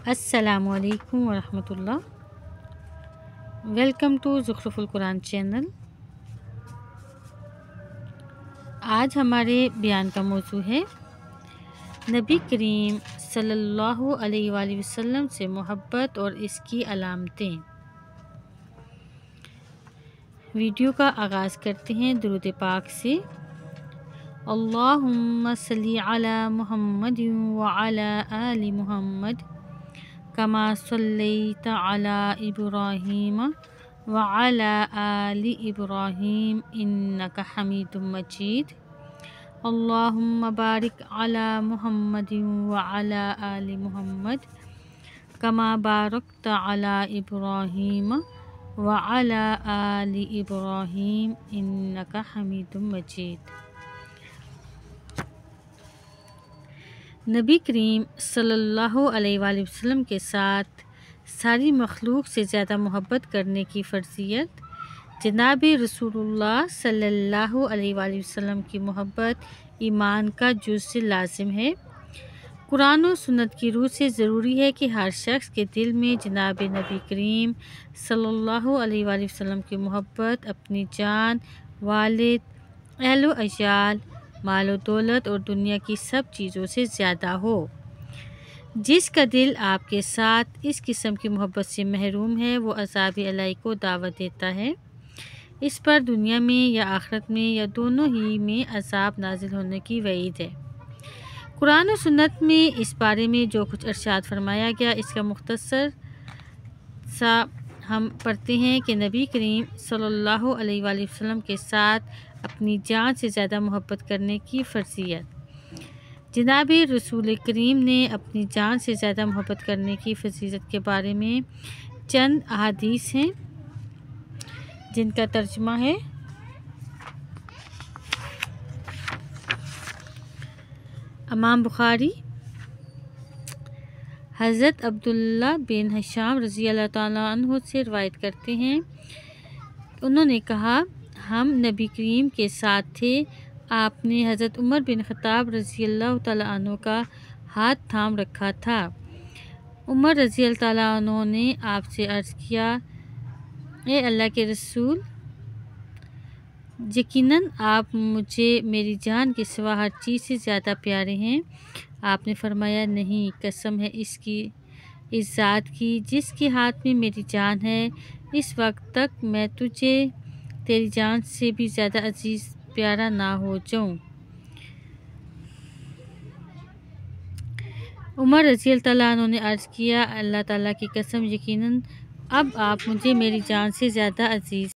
السلام علیکم ورحمۃ اللہ۔ ویلکم ٹو زخرف القرآن چینل۔ آج ہمارے بیان کا موضوع ہے نبی کریم صلی اللہ علیہ وآلہ وسلم سے محبت اور اس کی علامتیں۔ ویڈیو کا آغاز کرتے ہیں درود پاک سے۔ اللہم صلی علی محمد وعلی آل محمد کما صلیت علی ابراہیم وعلی آل ابراہیم انک حمید مجید۔ اللہم بارک علی محمد وعلی آل محمد کما بارکت علی ابراہیم وعلی آل ابراہیم انک حمید مجید۔ نبی کریم صلی اللہ علیہ وآلہ وسلم کے ساتھ ساری مخلوق سے زیادہ محبت کرنے کی فرضیت۔ جناب رسول اللہ صلی اللہ علیہ وآلہ وسلم کی محبت ایمان کا جزء لازم ہے۔ قرآن و سنت کی روح سے ضروری ہے کہ ہر شخص کے دل میں جناب نبی کریم صلی اللہ علیہ وآلہ وسلم کی محبت اپنی جان، والد، اہل و عیال، مال و دولت اور دنیا کی سب چیزوں سے زیادہ ہو۔ جس کا دل آپ کے ساتھ اس قسم کی محبت سے محروم ہے وہ عذاب الہی کو دعوت دیتا ہے۔ اس پر دنیا میں یا آخرت میں یا دونوں ہی میں عذاب نازل ہونے کی وعید ہے۔ قرآن و سنت میں اس بارے میں جو کچھ ارشاد فرمایا گیا اس کا مختصر سا ہم پڑھتے ہیں کہ نبی کریم صلی اللہ علیہ وآلہ وسلم کے ساتھ اپنی جان سے زیادہ محبت کرنے کی فرضیت۔ جناب رسول کریم نے اپنی جان سے زیادہ محبت کرنے کی فضیلت کے بارے میں چند احادیث ہیں جن کا ترجمہ ہے۔ امام بخاری حضرت عبداللہ بن حشام رضی اللہ تعالیٰ عنہ سے روایت کرتے ہیں، انہوں نے کہا ہم نبی کریم کے ساتھ تھے، آپ نے حضرت عمر بن خطاب رضی اللہ تعالیٰ عنہ کا ہاتھ تھام رکھا تھا۔ عمر رضی اللہ تعالیٰ عنہ نے آپ سے عرض کیا، اے اللہ کے رسول، یقیناً آپ مجھے میری جان کے سوا ہر چیز سے زیادہ پیارے ہیں۔ آپ نے فرمایا، نہیں، قسم ہے اس ذات کی جس کے ہاتھ میں میری جان ہے، اس وقت تک میں تجھے تیری جان سے بھی زیادہ عزیز پیارا نہ ہو جاؤں۔ عمر رضی اللہ تعالیٰ عنہ نے عرض کیا، اللہ تعالیٰ کی قسم، یقیناً اب آپ مجھے میری جان سے زیادہ عزیز